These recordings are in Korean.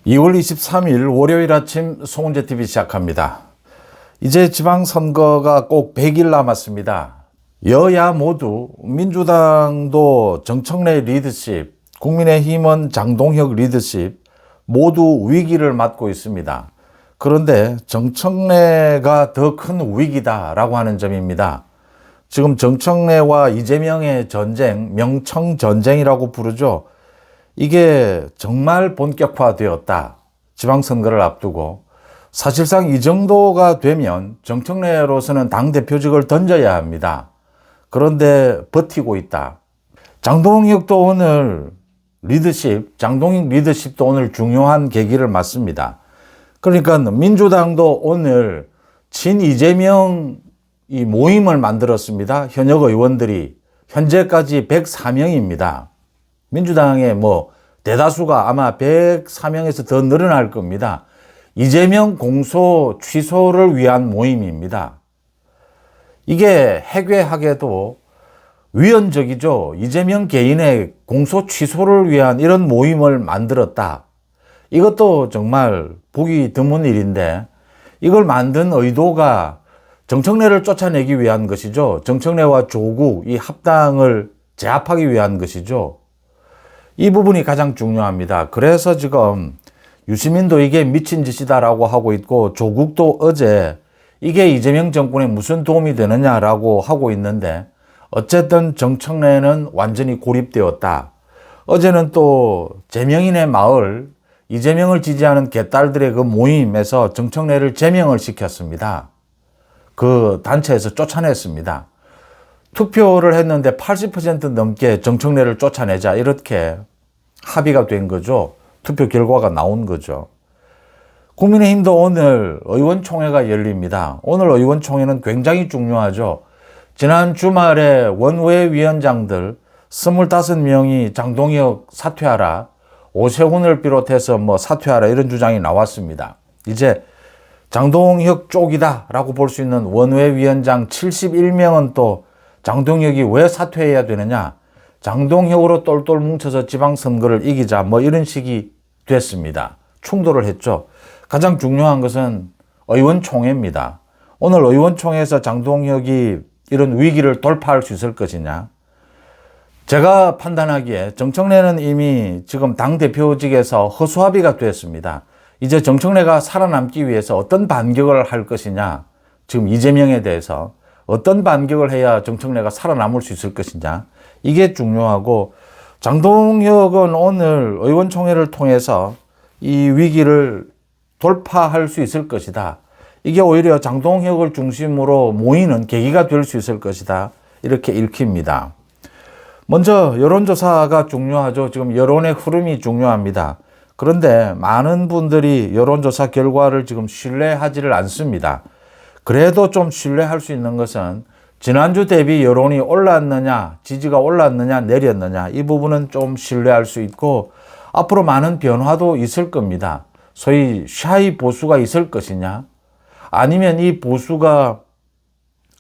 2월 23일 월요일 아침 송은재TV 시작합니다. 이제 지방선거가 꼭 100일 남았습니다. 여야 모두 민주당도 정청래 리더십, 국민의힘은 장동혁 리더십 모두 위기를 맞고 있습니다. 그런데 정청래가 더 큰 위기다라고 하는 점입니다. 지금 정청래와 이재명의 전쟁, 명청전쟁이라고 부르죠. 이게 정말 본격화되었다. 지방선거를 앞두고. 사실상 이 정도가 되면 정청래로서는 당대표직을 던져야 합니다. 그런데 버티고 있다. 장동혁도 오늘 장동혁 리더십도 오늘 중요한 계기를 맞습니다. 그러니까 민주당도 오늘 친이재명 이 모임을 만들었습니다. 현역 의원들이 현재까지 104명입니다. 민주당의 대다수가 아마 104명에서 더 늘어날 겁니다. 이재명 공소 취소를 위한 모임입니다. 이게 해괴하게도 위헌적이죠. 이재명 개인의 공소 취소를 위한 이런 모임을 만들었다. 이것도 정말 보기 드문 일인데 이걸 만든 의도가 정청래를 쫓아내기 위한 것이죠. 정청래와 조국 이 합당을 제압하기 위한 것이죠. 이 부분이 가장 중요합니다. 그래서 지금 유시민도 이게 미친 짓이다라고 하고 있고 조국도 어제 이게 이재명 정권에 무슨 도움이 되느냐라고 하고 있는데 어쨌든 정청래는 완전히 고립되었다. 어제는 또 제명인의 마을, 이재명을 지지하는 개딸들의 그 모임에서 정청래를 제명을 시켰습니다. 그 단체에서 쫓아냈습니다. 투표를 했는데 80% 넘게 정청래를 쫓아내자 이렇게 합의가 된 거죠. 투표 결과가 나온 거죠. 국민의힘도 오늘 의원총회가 열립니다. 오늘 의원총회는 굉장히 중요하죠. 지난 주말에 원외위원장들 25명이 장동혁 사퇴하라, 오세훈을 비롯해서 사퇴하라 이런 주장이 나왔습니다. 이제 장동혁 쪽이다 라고 볼 수 있는 원외위원장 71명은 또 장동혁이 왜 사퇴해야 되느냐, 장동혁으로 똘똘 뭉쳐서 지방선거를 이기자 이런 식이 됐습니다. 충돌을 했죠. 가장 중요한 것은 의원총회입니다. 오늘 의원총회에서 장동혁이 이런 위기를 돌파할 수 있을 것이냐. 제가 판단하기에 정청래는 이미 지금 당대표직에서 허수아비가 됐습니다. 이제 정청래가 살아남기 위해서 어떤 반격을 할 것이냐, 지금 이재명에 대해서 어떤 반격을 해야 정청래가 살아남을 수 있을 것이냐, 이게 중요하고, 장동혁은 오늘 의원총회를 통해서 이 위기를 돌파할 수 있을 것이다. 이게 오히려 장동혁을 중심으로 모이는 계기가 될 수 있을 것이다. 이렇게 읽힙니다. 먼저 여론조사가 중요하죠. 지금 여론의 흐름이 중요합니다. 그런데 많은 분들이 여론조사 결과를 지금 신뢰하지를 않습니다. 그래도 좀 신뢰할 수 있는 것은 지난주 대비 여론이 올랐느냐, 지지가 올랐느냐, 내렸느냐, 이 부분은 좀 신뢰할 수 있고 앞으로 많은 변화도 있을 겁니다. 소위 샤이 보수가 있을 것이냐, 아니면 이 보수가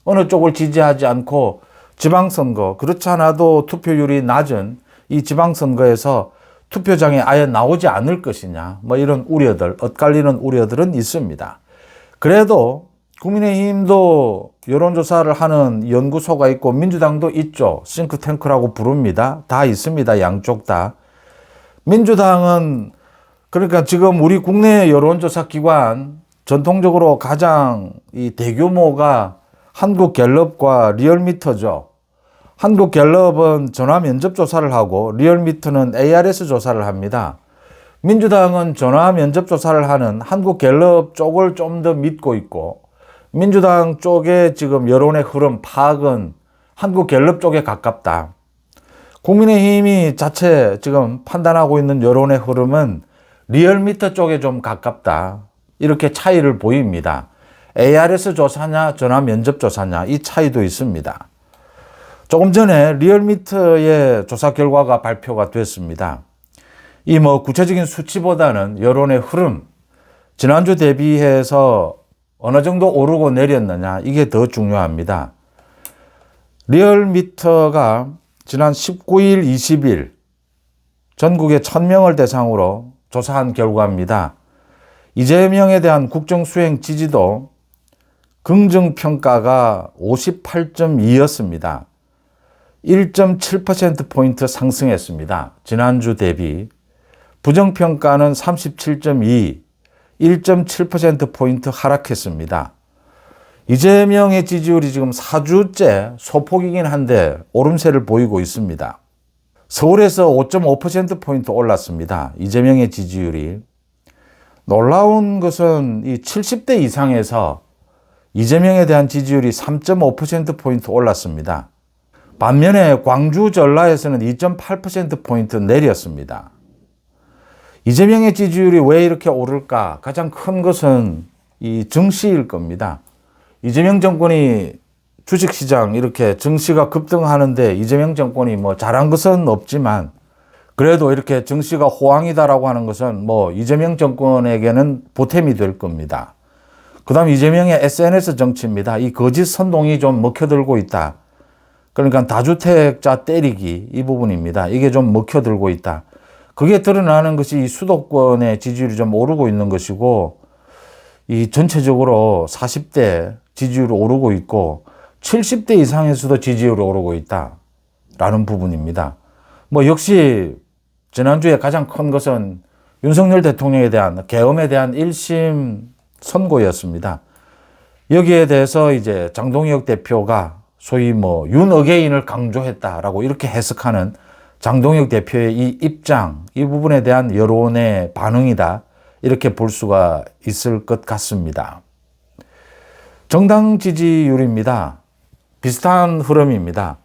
어느 쪽을 지지하지 않고 지방선거, 그렇지 않아도 투표율이 낮은 이 지방선거에서 투표장에 아예 나오지 않을 것이냐, 이런 우려들, 엇갈리는 우려들은 있습니다. 그래도 국민의힘도 여론조사를 하는 연구소가 있고 민주당도 있죠. 싱크탱크라고 부릅니다. 다 있습니다. 양쪽 다. 민주당은 그러니까 지금 우리 국내 여론조사 기관 전통적으로 가장 이 대규모가 한국갤럽과 리얼미터죠. 한국갤럽은 전화 면접 조사를 하고 리얼미터는 ARS 조사를 합니다. 민주당은 전화 면접 조사를 하는 한국갤럽 쪽을 좀 더 믿고 있고 민주당 쪽에 지금 여론의 흐름 파악은 한국갤럽 쪽에 가깝다. 국민의힘이 자체 지금 판단하고 있는 여론의 흐름은 리얼미터 쪽에 좀 가깝다. 이렇게 차이를 보입니다. ARS 조사냐 전화 면접 조사냐 이 차이도 있습니다. 조금 전에 리얼미터의 조사 결과가 발표가 됐습니다. 이 구체적인 수치보다는 여론의 흐름, 지난주 대비해서 어느 정도 오르고 내렸느냐 이게 더 중요합니다. 리얼미터가 지난 19일, 20일 전국의 1000명을 대상으로 조사한 결과입니다. 이재명에 대한 국정수행 지지도 긍정평가가 58.2였습니다. 1.7%포인트 상승했습니다. 지난주 대비. 부정평가는 37.2, 1.7%포인트 하락했습니다. 이재명의 지지율이 지금 4주째 소폭이긴 한데 오름세를 보이고 있습니다. 서울에서 5.5%포인트 올랐습니다. 이재명의 지지율이. 놀라운 것은 이 70대 이상에서 이재명에 대한 지지율이 3.5%포인트 올랐습니다. 반면에 광주 전라에서는 2.8%포인트 내렸습니다. 이재명의 지지율이 왜 이렇게 오를까? 가장 큰 것은 이 증시일 겁니다. 이재명 정권이 주식시장 이렇게 증시가 급등하는데 이재명 정권이 뭐 잘한 것은 없지만 그래도 이렇게 증시가 호황이다라고 하는 것은 뭐 이재명 정권에게는 보탬이 될 겁니다. 그 다음 이재명의 SNS 정치입니다. 이 거짓 선동이 좀 먹혀들고 있다. 그러니까 다주택자 때리기 이 부분입니다. 이게 좀 먹혀들고 있다. 그게 드러나는 것이 이 수도권의 지지율이 좀 오르고 있는 것이고 이 전체적으로 40대 지지율이 오르고 있고 70대 이상에서도 지지율이 오르고 있다라는 부분입니다. 뭐 역시 지난주에 가장 큰 것은 윤석열 대통령에 대한 계엄에 대한 1심 선고였습니다. 여기에 대해서 이제 장동혁 대표가 소위 뭐 윤어게인을 강조했다라고 이렇게 해석하는 장동혁 대표의 이 입장, 이 부분에 대한 여론의 반응이다. 이렇게 볼 수가 있을 것 같습니다. 정당 지지율입니다. 비슷한 흐름입니다.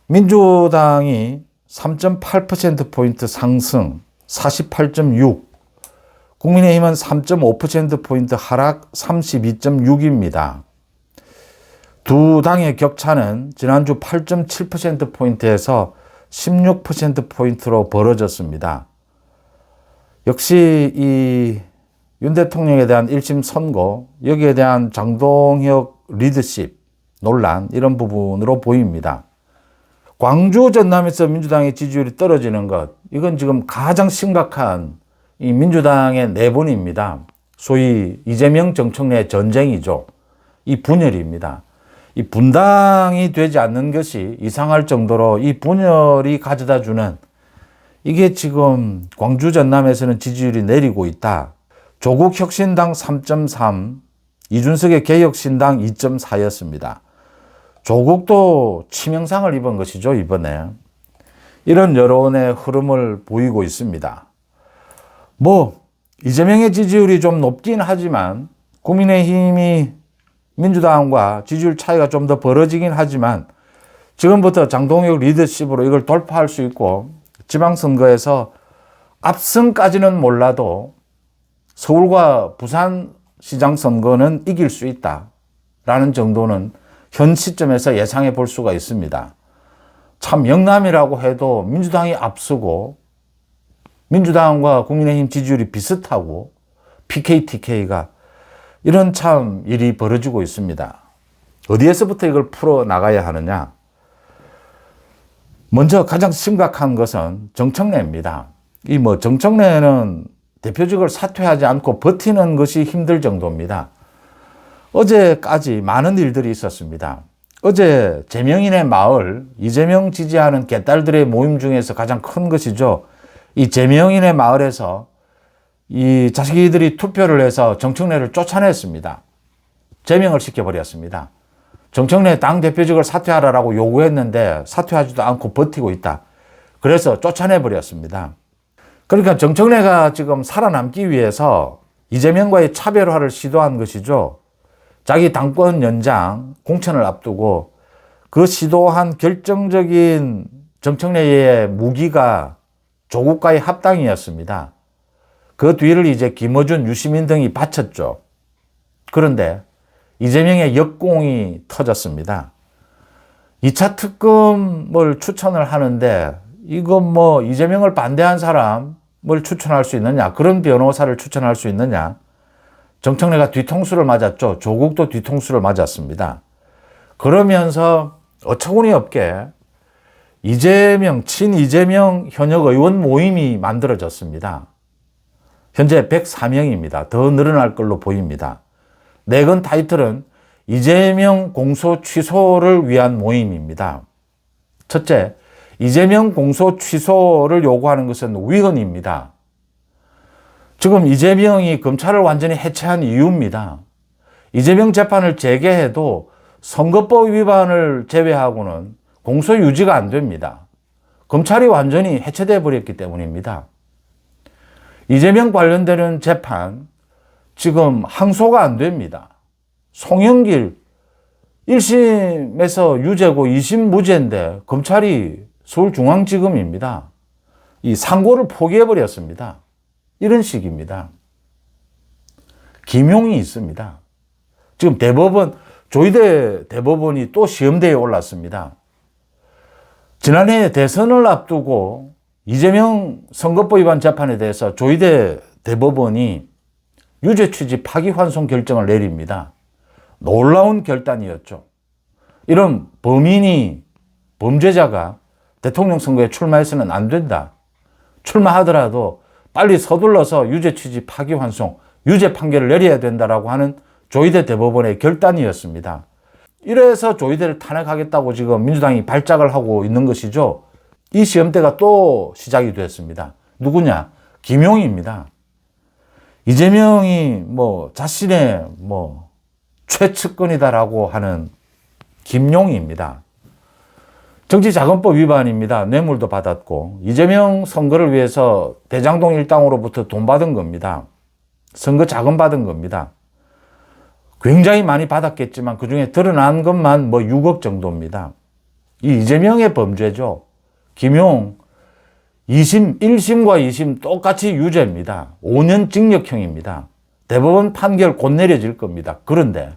민주당이 3.8%포인트 상승 48.6, 국민의힘은 3.5%포인트 하락 32.6입니다. 두 당의 격차는 지난주 8.7%포인트에서 16%포인트로 벌어졌습니다. 역시 이 윤 대통령에 대한 1심 선고, 여기에 대한 장동혁 리더십 논란 이런 부분으로 보입니다. 광주 전남에서 민주당의 지지율이 떨어지는 것, 이건 지금 가장 심각한 이 민주당의 내분입니다. 소위 이재명 정청래 전쟁이죠. 이 분열입니다. 이 분당이 되지 않는 것이 이상할 정도로 이 분열이 가져다 주는 이게 지금 광주 전남에서는 지지율이 내리고 있다. 조국 혁신당 3.3, 이준석의 개혁신당 2.4였습니다. 조국도 치명상을 입은 것이죠, 이번에. 이런 여론의 흐름을 보이고 있습니다. 뭐 이재명의 지지율이 좀 높긴 하지만 국민의힘이 민주당과 지지율 차이가 좀 더 벌어지긴 하지만 지금부터 장동혁 리더십으로 이걸 돌파할 수 있고 지방선거에서 압승까지는 몰라도 서울과 부산 시장 선거는 이길 수 있다라는 정도는 현 시점에서 예상해 볼 수가 있습니다. 참 영남이라고 해도 민주당이 앞서고 민주당과 국민의힘 지지율이 비슷하고 PK, 이런 참 일이 벌어지고 있습니다. 어디에서부터 이걸 풀어나가야 하느냐? 먼저 가장 심각한 것은 정청래입니다. 이 뭐 정청래는 대표직을 사퇴하지 않고 버티는 것이 힘들 정도입니다. 어제까지 많은 일들이 있었습니다. 어제 제명인의 마을, 이재명 지지하는 개딸들의 모임 중에서 가장 큰 것이죠. 이 제명인의 마을에서 이 자식이들이 투표를 해서 정청래를 쫓아냈습니다. 제명을 시켜버렸습니다. 정청래 당대표직을 사퇴하라고 요구했는데 사퇴하지도 않고 버티고 있다. 그래서 쫓아내버렸습니다. 그러니까 정청래가 지금 살아남기 위해서 이재명과의 차별화를 시도한 것이죠. 자기 당권 연장, 공천을 앞두고 그 시도한 결정적인 정청래의 무기가 조국과의 합당이었습니다. 그 뒤를 이제 김어준, 유시민 등이 바쳤죠. 그런데 이재명의 역공이 터졌습니다. 2차 특검을 추천을 하는데 이건 뭐 이재명을 반대한 사람을 추천할 수 있느냐, 그런 변호사를 추천할 수 있느냐. 정청래가 뒤통수를 맞았죠. 조국도 뒤통수를 맞았습니다. 그러면서 어처구니 없게 이재명, 친이재명 현역 의원 모임이 만들어졌습니다. 현재 104명입니다. 더 늘어날 걸로 보입니다. 내건 타이틀은 이재명 공소 취소를 위한 모임입니다. 첫째, 이재명 공소 취소를 요구하는 것은 위헌입니다. 지금 이재명이 검찰을 완전히 해체한 이유입니다. 이재명 재판을 재개해도 선거법 위반을 제외하고는 공소 유지가 안 됩니다. 검찰이 완전히 해체돼 버렸기 때문입니다. 이재명 관련되는 재판 지금 항소가 안 됩니다. 송영길 1심에서 유죄고 2심 무죄인데 검찰이 서울중앙지검입니다. 이 상고를 포기해버렸습니다. 이런 식입니다. 김용이 있습니다. 지금 대법원, 조희대 대법원이 또 시험대에 올랐습니다. 지난해 대선을 앞두고 이재명 선거법 위반 재판에 대해서 조희대 대법원이 유죄 취지 파기환송 결정을 내립니다. 놀라운 결단이었죠. 이런 범죄자가 대통령 선거에 출마해서는 안 된다. 출마하더라도 빨리 서둘러서 유죄 취지 파기환송, 유죄 판결을 내려야 된다라고 하는 조희대 대법원의 결단이었습니다. 이래서 조희대를 탄핵하겠다고 지금 민주당이 발작을 하고 있는 것이죠. 이 시험대가 또 시작이 됐습니다. 누구냐? 김용입니다. 이재명이 자신의 최측근이다라고 하는 김용입니다. 정치자금법 위반입니다. 뇌물도 받았고 이재명 선거를 위해서 대장동 일당으로부터 돈 받은 겁니다. 선거 자금 받은 겁니다. 굉장히 많이 받았겠지만 그중에 드러난 것만 6억 정도입니다. 이 이재명의 범죄죠. 김용 1심과 2심 똑같이 유죄입니다. 5년 징역형입니다. 대법원 판결 곧 내려질 겁니다. 그런데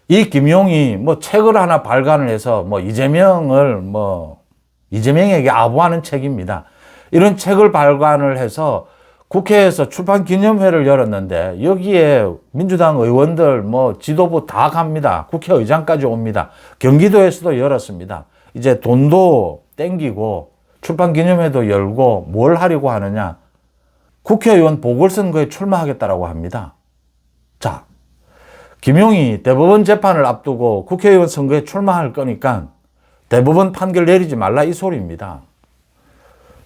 이 김용이 책을 하나 발간을 해서 이재명에게 아부하는 책입니다. 이런 책을 발간을 해서 국회에서 출판 기념회를 열었는데 여기에 민주당 의원들 지도부 다 갑니다. 국회의장까지 옵니다. 경기도에서도 열었습니다. 이제 돈도 땡기고 출판 기념회도 열고 뭘 하려고 하느냐? 국회의원 보궐선거에 출마하겠다라고 합니다. 자, 김용이 대법원 재판을 앞두고 국회의원 선거에 출마할 거니까 대법원 판결 내리지 말라 이 소리입니다.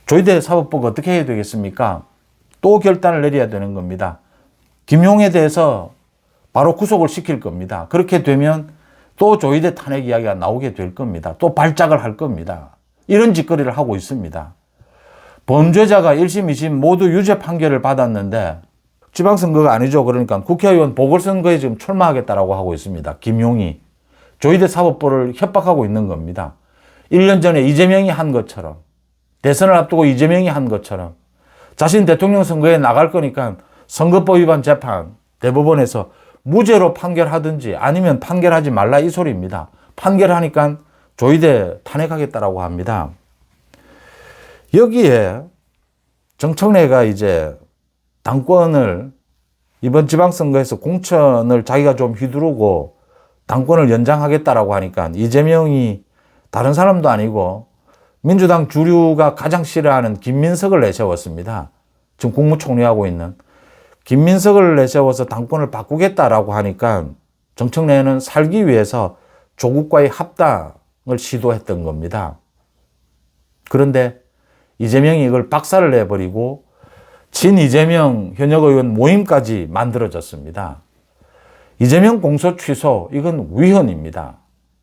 조희대 사법부가 어떻게 해야 되겠습니까? 또 결단을 내려야 되는 겁니다. 김용에 대해서 바로 구속을 시킬 겁니다. 그렇게 되면 또 조희대 탄핵 이야기가 나오게 될 겁니다. 또 발작을 할 겁니다. 이런 짓거리를 하고 있습니다. 범죄자가 1심, 2심 모두 유죄 판결을 받았는데 지방선거가 아니죠. 그러니까 국회의원 보궐선거에 지금 출마하겠다라고 하고 있습니다. 김용이. 조희대 사법부를 협박하고 있는 겁니다. 1년 전에 이재명이 한 것처럼, 대선을 앞두고 이재명이 한 것처럼 자신 대통령 선거에 나갈 거니까 선거법 위반 재판 대법원에서 무죄로 판결하든지 아니면 판결하지 말라 이 소리입니다. 판결하니까 조희대 탄핵하겠다라고 합니다. 여기에 정청래가 이제 당권을 이번 지방선거에서 공천을 자기가 좀 휘두르고 당권을 연장하겠다라고 하니까 이재명이 다른 사람도 아니고 민주당 주류가 가장 싫어하는 김민석을 내세웠습니다. 지금 국무총리하고 있는 김민석을 내세워서 당권을 바꾸겠다라고 하니까 정청래는 살기 위해서 조국과의 합당을 시도했던 겁니다. 그런데 이재명이 이걸 박살을 내버리고 친 이재명 현역 의원 모임까지 만들어졌습니다. 이재명 공소 취소, 이건 위헌입니다.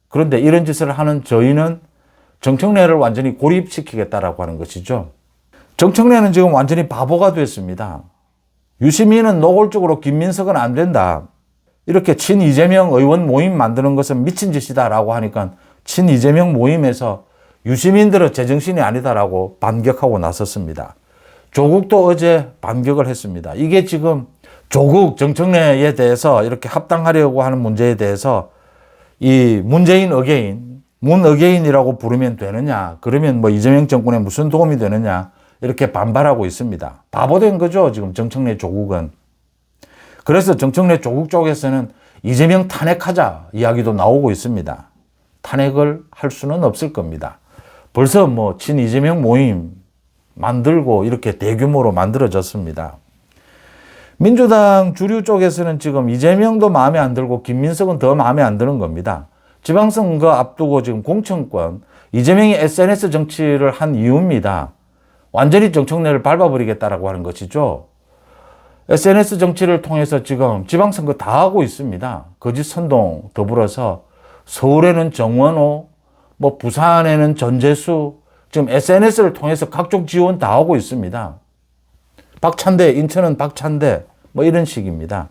그런데 이런 짓을 하는 저희는 정청래를 완전히 고립시키겠다라고 하는 것이죠. 정청래는 지금 완전히 바보가 됐습니다. 유시민은 노골적으로 김민석은 안 된다. 이렇게 친 이재명 의원 모임 만드는 것은 미친 짓이다라고 하니까 친 이재명 모임에서 유시민들은 제정신이 아니다라고 반격하고 나섰습니다. 조국도 어제 반격을 했습니다. 이게 지금 조국 정청래에 대해서 이렇게 합당하려고 하는 문제에 대해서 이 문재인 어게인, 문 어게인이라고 부르면 되느냐, 그러면 이재명 정권에 무슨 도움이 되느냐, 이렇게 반발하고 있습니다. 바보된 거죠, 지금 정청래 조국은. 그래서 정청래 조국 쪽에서는 이재명 탄핵하자 이야기도 나오고 있습니다. 탄핵을 할 수는 없을 겁니다. 벌써 친 이재명 모임 만들고 이렇게 대규모로 만들어졌습니다. 민주당 주류 쪽에서는 지금 이재명도 마음에 안 들고 김민석은 더 마음에 안 드는 겁니다. 지방선거 앞두고 지금 공천권, 이재명이 SNS 정치를 한 이유입니다. 완전히 정청래를 밟아버리겠다라고 하는 것이죠. SNS 정치를 통해서 지금 지방선거 다 하고 있습니다. 거짓 선동 더불어서 서울에는 정원호, 뭐 부산에는 전재수, 지금 SNS를 통해서 각종 지원 다 하고 있습니다. 박찬대, 인천은 박찬대, 뭐 이런 식입니다.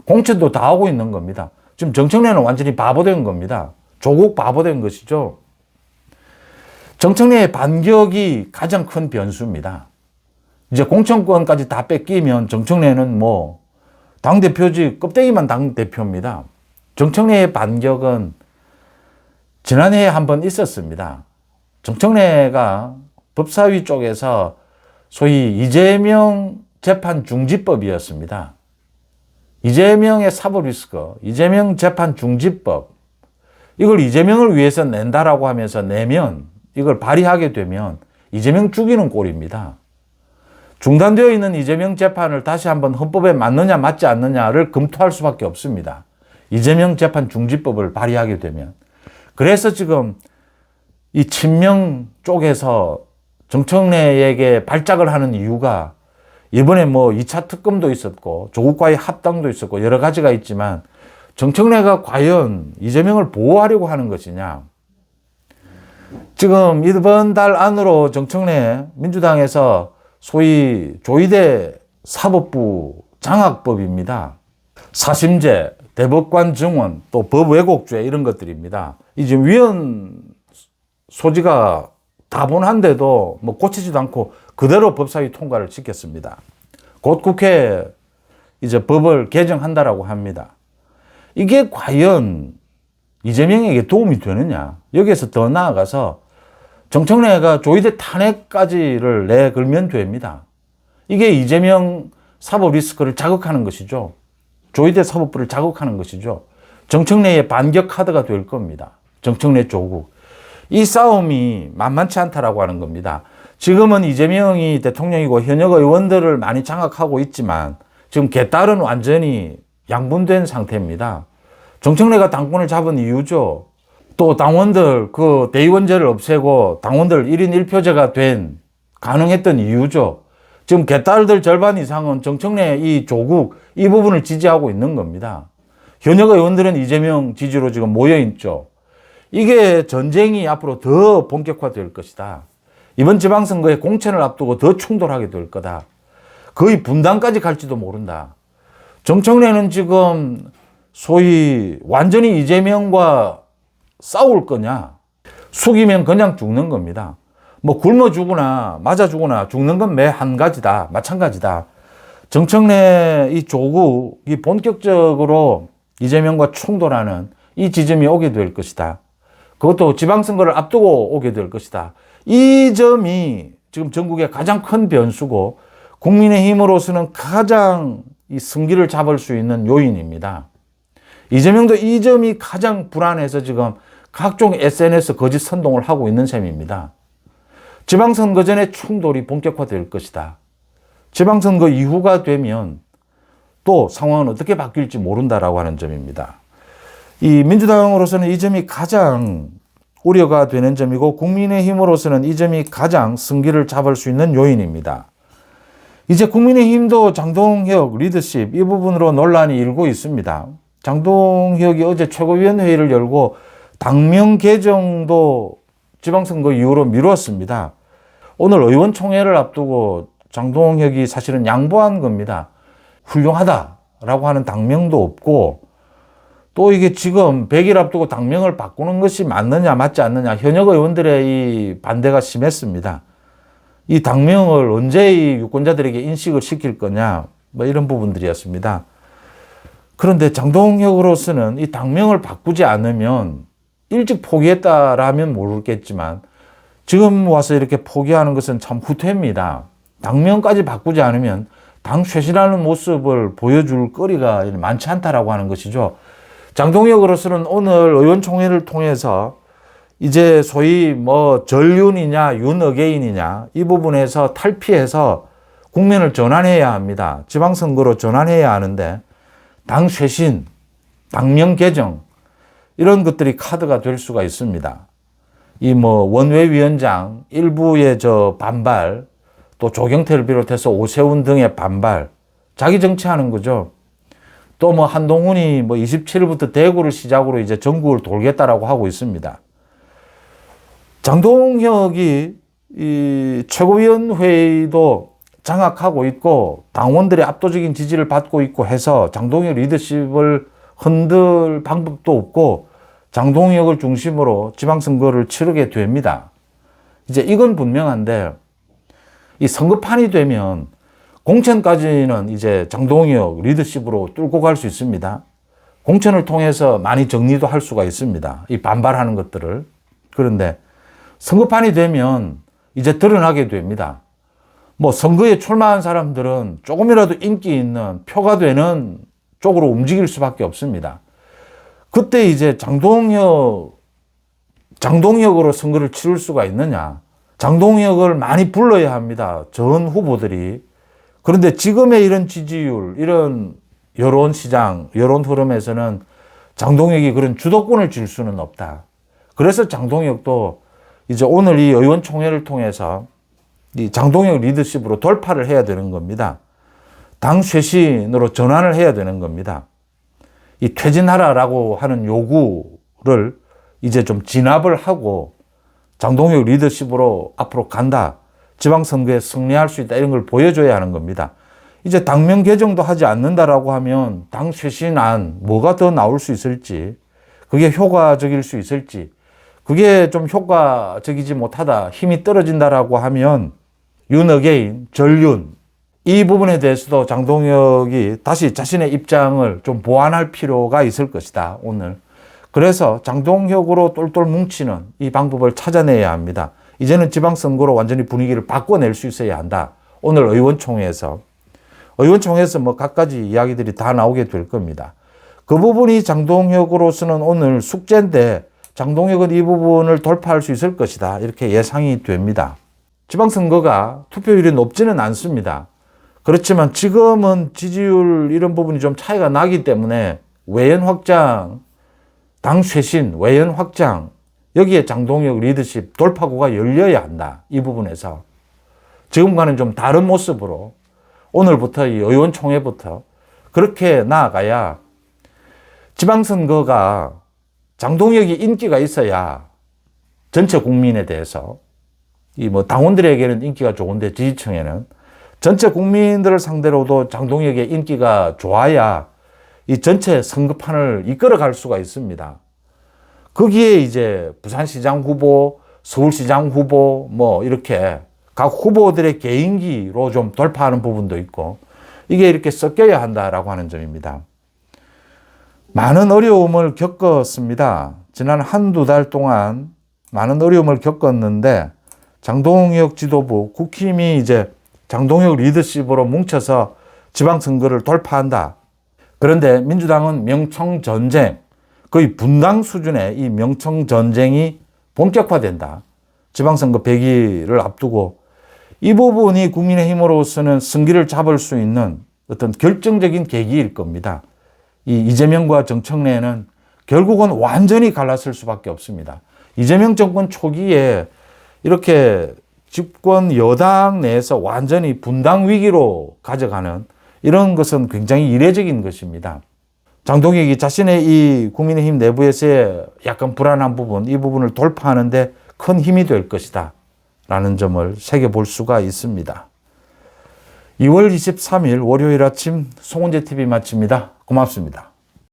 공천도 다 하고 있는 겁니다. 지금 정청래는 완전히 바보된 겁니다. 조국 바보된 것이죠. 정청래의 반격이 가장 큰 변수입니다. 이제 공천권까지 다 뺏기면 정청래는 뭐 당대표지 껍데기만 당대표입니다. 정청래의 반격은 지난해에 한번 있었습니다. 정청래가 법사위 쪽에서 소위 이재명 재판 중지법이었습니다. 이재명의 사법 리스크, 이재명 재판 중지법, 이걸 이재명을 위해서 낸다라고 하면서 내면, 이걸 발의하게 되면 이재명 죽이는 꼴입니다. 중단되어 있는 이재명 재판을 다시 한번 헌법에 맞느냐 맞지 않느냐를 검토할 수밖에 없습니다. 이재명 재판 중지법을 발의하게 되면. 그래서 지금 이 친명 쪽에서 정청래에게 발작을 하는 이유가 이번에 뭐 2차 특검도 있었고 조국과의 합당도 있었고 여러 가지가 있지만 정청래가 과연 이재명을 보호하려고 하는 것이냐. 지금 이번 달 안으로 정청래 민주당에서 소위 조이대 사법부 장악법입니다. 사심제, 대법관 증언, 또 법왜곡죄 이런 것들입니다. 이제 위헌 소지가 다분한데도 뭐 고치지도 않고 그대로 법사위 통과를 시켰습니다. 곧 국회 이제 법을 개정한다라고 합니다. 이게 과연 이재명에게 도움이 되느냐? 여기에서 더 나아가서 정청래가 조이대 탄핵까지를 내걸면 됩니다. 이게 이재명 사법 리스크를 자극하는 것이죠. 조이대 사법부를 자극하는 것이죠. 정청래의 반격 카드가 될 겁니다. 정청래 조국. 이 싸움이 만만치 않다라고 하는 겁니다. 지금은 이재명이 대통령이고 현역 의원들을 많이 장악하고 있지만 지금 개딸은 완전히 양분된 상태입니다. 정청래가 당권을 잡은 이유죠. 또 당원들 그 대의원제를 없애고 당원들 1인 1표제가 가능했던 이유죠. 지금 개딸들 절반 이상은 정청래 이 조국 이 부분을 지지하고 있는 겁니다. 현역 의원들은 이재명 지지로 지금 모여 있죠. 이게 전쟁이 앞으로 더 본격화될 것이다. 이번 지방선거에 공천을 앞두고 더 충돌하게 될 거다. 거의 분당까지 갈지도 모른다. 정청래는 지금 소위 완전히 이재명과 싸울 거냐? 숙이면 그냥 죽는 겁니다. 뭐 굶어 죽거나 맞아 죽거나 죽는 건 매 한 가지다. 마찬가지다. 정청래 이 조국이 본격적으로 이재명과 충돌하는 이 지점이 오게 될 것이다. 그것도 지방선거를 앞두고 오게 될 것이다. 이 점이 지금 전국의 가장 큰 변수고 국민의힘으로서는 가장 이 승기를 잡을 수 있는 요인입니다. 이재명도 이 점이 가장 불안해서 지금 각종 SNS 거짓 선동을 하고 있는 셈입니다. 지방선거 전에 충돌이 본격화될 것이다. 지방선거 이후가 되면 또 상황은 어떻게 바뀔지 모른다라고 하는 점입니다. 이 민주당으로서는 이 점이 가장 우려가 되는 점이고 국민의힘으로서는 이 점이 가장 승기를 잡을 수 있는 요인입니다. 이제 국민의힘도 장동혁 리더십 이 부분으로 논란이 일고 있습니다. 장동혁이 어제 최고위원회의를 열고 당명 개정도 지방선거 이후로 미뤘습니다. 오늘 의원총회를 앞두고 장동혁이 사실은 양보한 겁니다. 훌륭하다라고 하는 당명도 없고 또 이게 지금 100일 앞두고 당명을 바꾸는 것이 맞느냐 맞지 않느냐 현역 의원들의 이 반대가 심했습니다. 이 당명을 언제 이 유권자들에게 인식을 시킬 거냐 뭐 이런 부분들이었습니다. 그런데 장동혁으로서는 이 당명을 바꾸지 않으면 일찍 포기했다라면 모르겠지만 지금 와서 이렇게 포기하는 것은 참 후퇴입니다. 당명까지 바꾸지 않으면 당 쇄신하는 모습을 보여줄 거리가 많지 않다라고 하는 것이죠. 장동혁으로서는 오늘 의원총회를 통해서 이제 소위 뭐 전륜이냐 윤어게인이냐 이 부분에서 탈피해서 국면을 전환해야 합니다. 지방선거로 전환해야 하는데 당 쇄신, 당명 개정 이런 것들이 카드가 될 수가 있습니다. 이 원외위원장 일부의 반발, 또 조경태를 비롯해서 오세훈 등의 반발, 자기 정치하는 거죠. 또 한동훈이 27일부터 대구를 시작으로 이제 전국을 돌겠다라고 하고 있습니다. 장동혁이 이 최고위원회의도 장악하고 있고 당원들의 압도적인 지지를 받고 있고 해서 장동혁 리더십을 흔들 방법도 없고 장동혁을 중심으로 지방선거를 치르게 됩니다. 이제 이건 분명한데 이 선거판이 되면 공천까지는 이제 장동혁 리더십으로 뚫고 갈 수 있습니다. 공천을 통해서 많이 정리도 할 수가 있습니다. 이 반발하는 것들을. 그런데 선거판이 되면 이제 드러나게 됩니다. 선거에 출마한 사람들은 조금이라도 인기 있는 표가 되는 쪽으로 움직일 수밖에 없습니다. 그때 이제 장동혁으로 선거를 치를 수가 있느냐. 장동혁을 많이 불러야 합니다. 전 후보들이. 그런데 지금의 이런 지지율, 이런 여론 시장, 여론 흐름에서는 장동혁이 그런 주도권을 쥘 수는 없다. 그래서 장동혁도 이제 오늘 이 의원총회를 통해서 이 장동혁 리더십으로 돌파를 해야 되는 겁니다. 당 쇄신으로 전환을 해야 되는 겁니다. 이 퇴진하라라고 하는 요구를 이제 좀 진압을 하고 장동혁 리더십으로 앞으로 간다. 지방선거에 승리할 수 있다. 이런 걸 보여줘야 하는 겁니다. 이제 당명 개정도 하지 않는다라고 하면 당 쇄신안 뭐가 더 나올 수 있을지, 그게 효과적일 수 있을지, 그게 좀 효과적이지 못하다, 힘이 떨어진다라고 하면 윤어게인, 전륜 이 부분에 대해서도 장동혁이 다시 자신의 입장을 좀 보완할 필요가 있을 것이다, 오늘. 그래서 장동혁으로 똘똘 뭉치는 이 방법을 찾아내야 합니다. 이제는 지방선거로 완전히 분위기를 바꿔낼 수 있어야 한다. 오늘 의원총회에서 갖가지 이야기들이 다 나오게 될 겁니다. 그 부분이 장동혁으로서는 오늘 숙제인데 장동혁은 이 부분을 돌파할 수 있을 것이다. 이렇게 예상이 됩니다. 지방선거가 투표율이 높지는 않습니다. 그렇지만 지금은 지지율 이런 부분이 좀 차이가 나기 때문에 외연 확장, 당 쇄신, 외연 확장, 여기에 장동혁 리더십 돌파구가 열려야 한다. 이 부분에서. 지금과는 좀 다른 모습으로 오늘부터 이 의원총회부터 그렇게 나아가야 지방선거가 장동혁이 인기가 있어야 전체 국민에 대해서 당원들에게는 인기가 좋은데 지지층에는 전체 국민들을 상대로도 장동혁의 인기가 좋아야 이 전체 선거판을 이끌어 갈 수가 있습니다. 거기에 이제 부산시장 후보, 서울시장 후보 이렇게 각 후보들의 개인기로 좀 돌파하는 부분도 있고 이게 이렇게 섞여야 한다라고 하는 점입니다. 많은 어려움을 겪었습니다. 지난 한두 달 동안 많은 어려움을 겪었는데 장동혁 지도부, 국힘이 이제 장동혁 리더십으로 뭉쳐서 지방선거를 돌파한다. 그런데 민주당은 명청전쟁, 거의 분당 수준의 이 명청전쟁이 본격화된다. 지방선거 100일을 앞두고 이 부분이 국민의힘으로서는 승기를 잡을 수 있는 어떤 결정적인 계기일 겁니다. 이 이재명과 정청래는 결국은 완전히 갈랐을 수밖에 없습니다. 이재명 정권 초기에 이렇게 집권 여당 내에서 완전히 분당 위기로 가져가는 이런 것은 굉장히 이례적인 것입니다. 장동혁이 자신의 이 국민의힘 내부에서의 약간 불안한 부분, 이 부분을 돌파하는데 큰 힘이 될 것이다 라는 점을 새겨볼 수가 있습니다. 2월 23일 월요일 아침 송은재 TV 마칩니다. 고맙습니다.